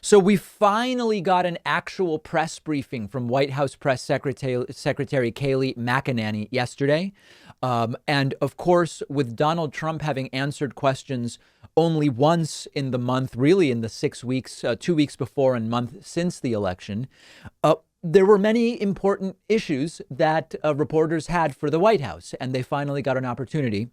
So we finally got an actual press briefing from White House Press Secretary Kayleigh McEnany yesterday. And of course, with Donald Trump having answered questions only once in the month, really in the 6 weeks, 2 weeks before and month since the election, there were many important issues that reporters had for the White House, and they finally got an opportunity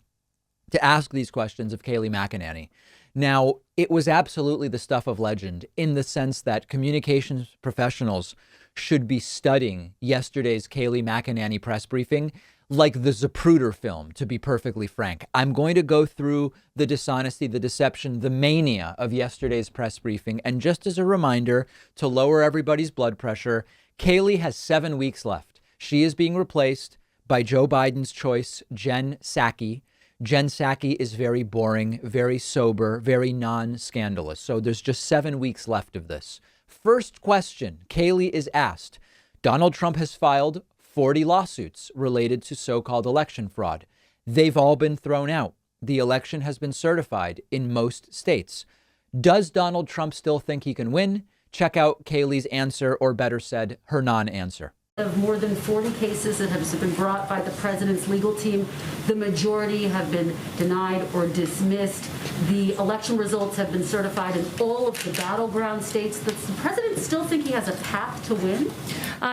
to ask these questions of Kayleigh McEnany. Now, it was absolutely the stuff of legend in the sense that communications professionals should be studying yesterday's Kayleigh McEnany press briefing like the Zapruder film, to be perfectly frank. I'm going to go through the dishonesty, the deception, the mania of yesterday's press briefing. And just as a reminder to lower everybody's blood pressure, Kayleigh has 7 weeks left. She is being replaced by Joe Biden's choice, Jen Psaki. Jen Psaki is very boring, very sober, very non-scandalous. So there's just 7 weeks left of this. First question, Kayleigh is asked, Donald Trump has filed 40 lawsuits related to so-called election fraud. They've all been thrown out. The election has been certified in most states. Does Donald Trump still think he can win? Check out Kayleigh's answer, or better said, her non-answer. Of more than 40 cases that have been brought by the president's legal team, the majority have been denied or dismissed. The election results have been certified in all of the battleground states. Does the president still think he has a path to win?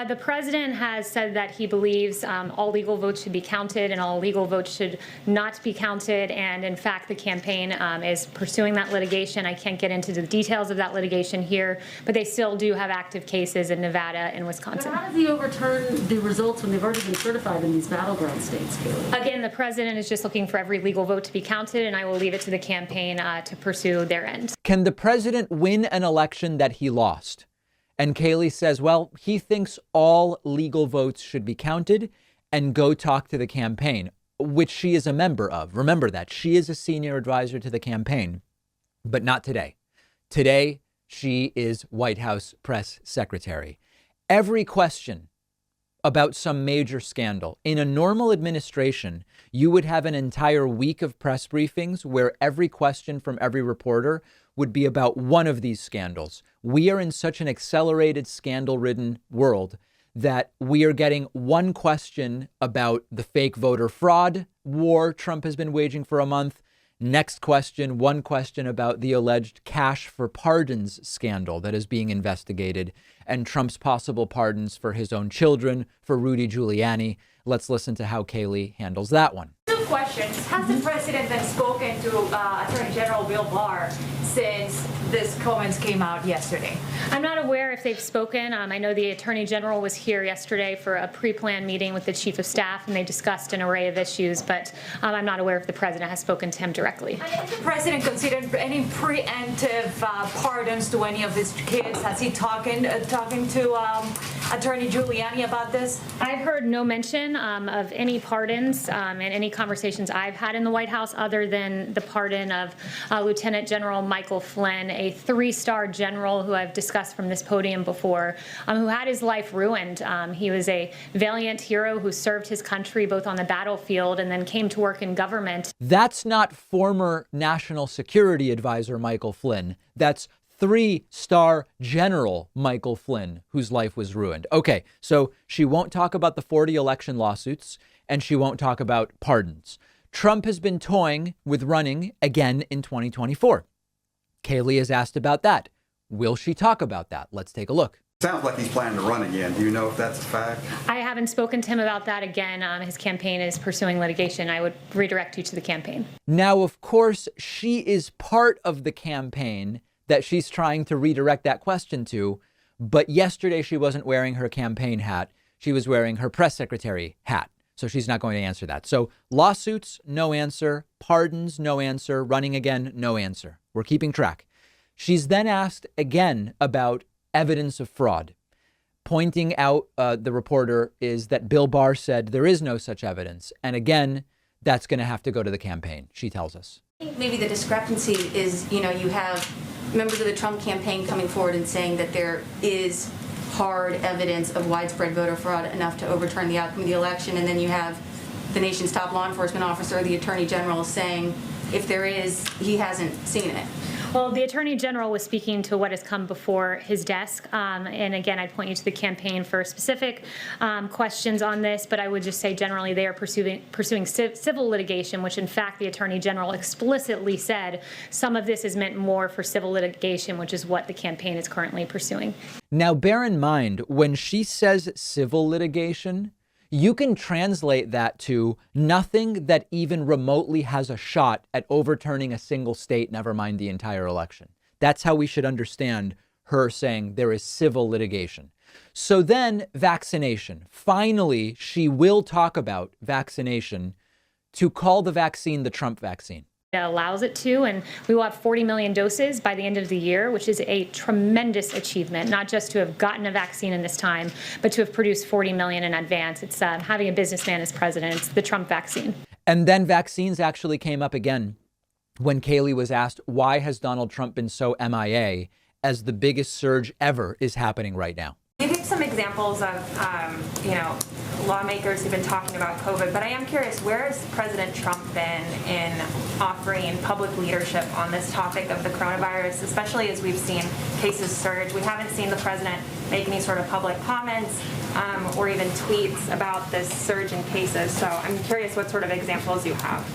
The president has said that he believes all legal votes should be counted and all illegal votes should not be counted. And in fact, the campaign is pursuing that litigation. I can't get into the details of that litigation here, but they still do have active cases in Nevada and Wisconsin. But how does he overturn the results when they've already been certified in these battleground states, Kayleigh? Again, the president is just looking for every legal vote to be counted, and I will leave it to the campaign to pursue their end. Can the president win an election that he lost? And Kayleigh says, well, he thinks all legal votes should be counted and go talk to the campaign, which she is a member of. Remember that. She is a senior advisor to the campaign, but not today. Today, she is White House press secretary. Every question about some major scandal. In a normal administration, you would have an entire week of press briefings where every question from every reporter would be about one of these scandals. We are in such an accelerated, scandal-ridden world that we are getting one question about the fake voter fraud war Trump has been waging for a month. Next question, one question about the alleged cash for pardons scandal that is being investigated and Trump's possible pardons for his own children, for Rudy Giuliani. Let's listen to how Kayleigh handles that one. Two questions. Has the president then spoken to Attorney General Bill Barr since these comments came out yesterday? I'm not aware if they've spoken. I know the Attorney General was here yesterday for a pre-planned meeting with the Chief of Staff, and they discussed an array of issues, but I'm not aware if the president has spoken to him directly. Has the president considered any preemptive pardons to any of his kids? Has he talking to Attorney Giuliani about this? I've heard no mention of any pardons in any conversations I've had in the White House other than the pardon of Lieutenant General Michael Flynn, a 3-star general who I've discussed from this podium before, who had his life ruined. He was a valiant hero who served his country both on the battlefield and then came to work in government. That's not former National Security Advisor Michael Flynn. That's 3-star General Michael Flynn, whose life was ruined. Okay, so she won't talk about the 40 election lawsuits, and she won't talk about pardons. Trump has been toying with running again in 2024. Kayleigh is asked about that. Will she talk about that? Let's take a look. Sounds like he's planning to run again. Do you know if that's a fact? I haven't spoken to him about that again. His campaign is pursuing litigation. I would redirect you to the campaign. Now, of course, she is part of the campaign that she's trying to redirect that question to. But yesterday, she wasn't wearing her campaign hat. She was wearing her press secretary hat. So she's not going to answer that. So lawsuits, no answer. Pardons, no answer. Running again, no answer. We're keeping track. She's then asked again about evidence of fraud. Pointing out, the reporter, is that Bill Barr said there is no such evidence. And again, that's going to have to go to the campaign, she tells us. I think maybe the discrepancy is, you have members of the Trump campaign coming forward and saying that there is hard evidence of widespread voter fraud enough to overturn the outcome of the election. And then you have the nation's top law enforcement officer, the Attorney General, saying if there is, he hasn't seen it. Well, the Attorney General was speaking to what has come before his desk. And again, I'd point you to the campaign for specific questions on this, but I would just say generally they are pursuing civil litigation, which in fact the Attorney General explicitly said some of this is meant more for civil litigation, which is what the campaign is currently pursuing. Now, bear in mind, when she says civil litigation, you can translate that to nothing that even remotely has a shot at overturning a single state, never mind the entire election. That's how we should understand her saying there is civil litigation. So then vaccination. Finally, she will talk about vaccination to call the vaccine the Trump vaccine. That allows it to, and we will have 40 million doses by the end of the year, which is a tremendous achievement, not just to have gotten a vaccine in this time, but to have produced 40 million in advance. It's having a businessman as president. It's the Trump vaccine. And then vaccines actually came up again when Kayleigh was asked, why has Donald Trump been so MIA as the biggest surge ever is happening right now? You gave some examples of, lawmakers who've been talking about COVID, but I am curious, where has President Trump been in offering public leadership on this topic of the coronavirus, especially as we've seen cases surge? We haven't seen the president make any sort of public comments or even tweets about this surge in cases. So I'm curious what sort of examples you have.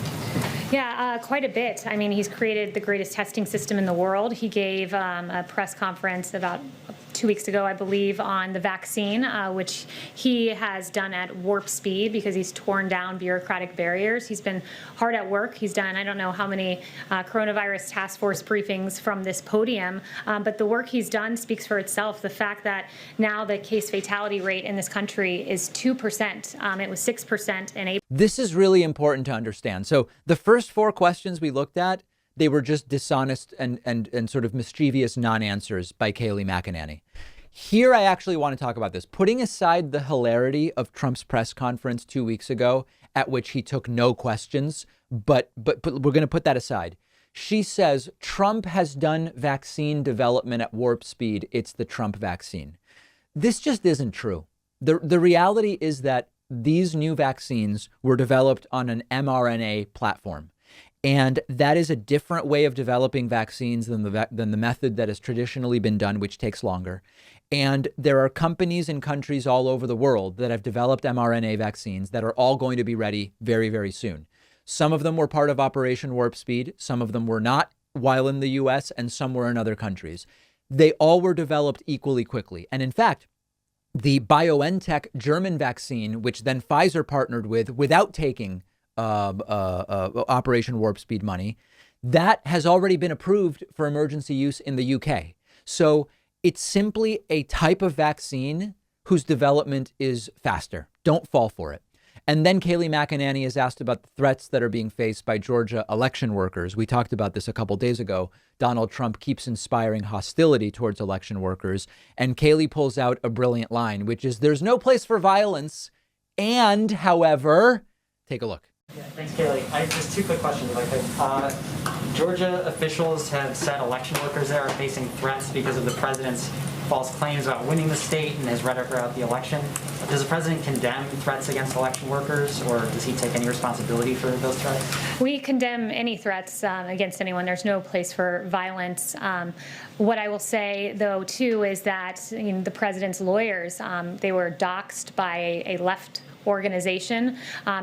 Yeah, quite a bit. I mean, he's created the greatest testing system in the world. He gave a press conference about 2 weeks ago, I believe, on the vaccine, which he has done at warp speed because he's torn down bureaucratic barriers. He's been hard at work. He's done, I don't know how many coronavirus task force briefings from this podium, but the work he's done speaks for itself. The fact that now the case fatality rate in this country is 2%. It was 6% in April. This is really important to understand. So the first 4 questions we looked at, they were just dishonest and sort of mischievous non-answers by Kayleigh McEnany. Here, I actually want to talk about this. Putting aside the hilarity of Trump's press conference 2 weeks ago, at which he took no questions, but we're going to put that aside. She says Trump has done vaccine development at warp speed. It's the Trump vaccine. This just isn't true. The reality is that these new vaccines were developed on an mRNA platform. And that is a different way of developing vaccines than the method that has traditionally been done, which takes longer. And there are companies and countries all over the world that have developed mRNA vaccines that are all going to be ready very, very soon. Some of them were part of Operation Warp Speed. Some of them were not while in the US, and some were in other countries. They all were developed equally quickly. And in fact, the BioNTech German vaccine, which then Pfizer partnered with without taking Operation Warp Speed money, that has already been approved for emergency use in the UK. So it's simply a type of vaccine whose development is faster. Don't fall for it. And then Kayleigh McEnany is asked about the threats that are being faced by Georgia election workers. We talked about this a couple days ago. Donald Trump keeps inspiring hostility towards election workers. And Kayleigh pulls out a brilliant line, which is there's no place for violence. And, however, take a look. Yeah, thanks, Kayleigh. I have just 2 quick questions, if I could. Georgia officials have said election workers there are facing threats because of the president's false claims about winning the state and his rhetoric about the election. Does the president condemn threats against election workers, or does he take any responsibility for those threats? We condemn any threats against anyone. There's no place for violence. What I will say, though, too, is that the president's lawyers, they were doxxed by a left organization,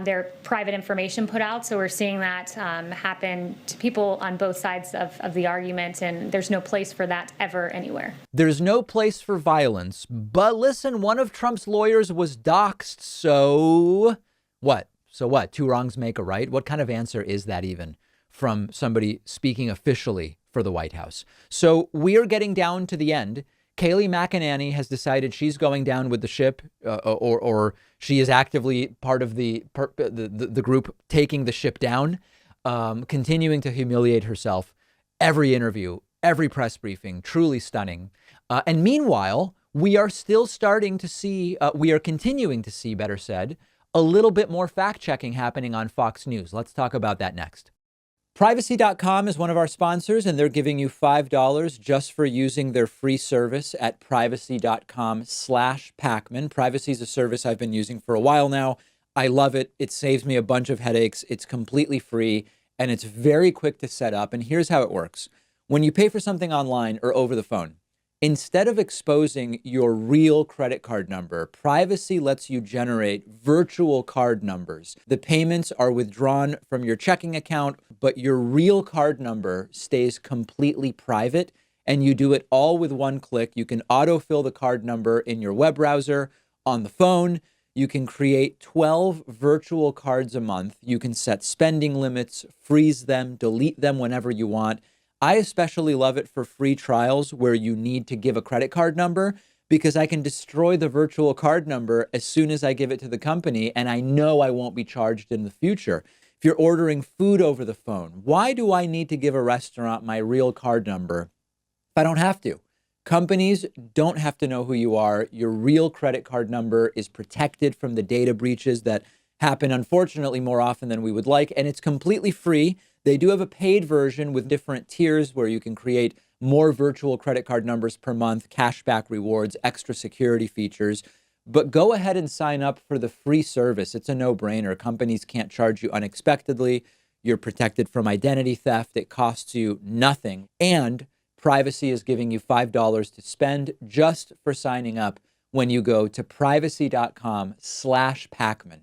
their private information put out. So we're seeing that happen to people on both sides of the argument, and there's no place for that ever anywhere. There's no place for violence. But listen, one of Trump's lawyers was doxxed. So what? So what? 2 wrongs make a right? What kind of answer is that even from somebody speaking officially for the White House? So we are getting down to the end. Kayleigh McEnany has decided she's going down with the ship, or she is actively part of the group taking the ship down, continuing to humiliate herself. Every interview, every press briefing, truly stunning. And meanwhile, we are still starting to see, we are continuing to see, better said, a little bit more fact checking happening on Fox News. Let's talk about that next. Privacy.com is one of our sponsors, and they're giving you $5 just for using their free service at privacy.com/Pakman. Privacy is a service I've been using for a while now. I love it. It saves me a bunch of headaches. It's completely free, and it's very quick to set up. And here's how it works. When you pay for something online or over the phone, instead of exposing your real credit card number, privacy lets you generate virtual card numbers. The payments are withdrawn from your checking account, but your real card number stays completely private, and you do it all with one click. You can autofill the card number in your web browser, on the phone. You can create 12 virtual cards a month. You can set spending limits, freeze them, delete them whenever you want. I especially love it for free trials where you need to give a credit card number, because I can destroy the virtual card number as soon as I give it to the company, and I know I won't be charged in the future. If you're ordering food over the phone, why do I need to give a restaurant my real card number if I don't have to? Companies don't have to know who you are. Your real credit card number is protected from the data breaches that happen, unfortunately, more often than we would like, and it's completely free. They do have a paid version with different tiers where you can create more virtual credit card numbers per month, cashback rewards, extra security features. But go ahead and sign up for the free service. It's a no-brainer. Companies can't charge you unexpectedly. You're protected from identity theft. It costs you nothing. And Privacy is giving you $5 to spend just for signing up when you go to privacy.com/Pakman.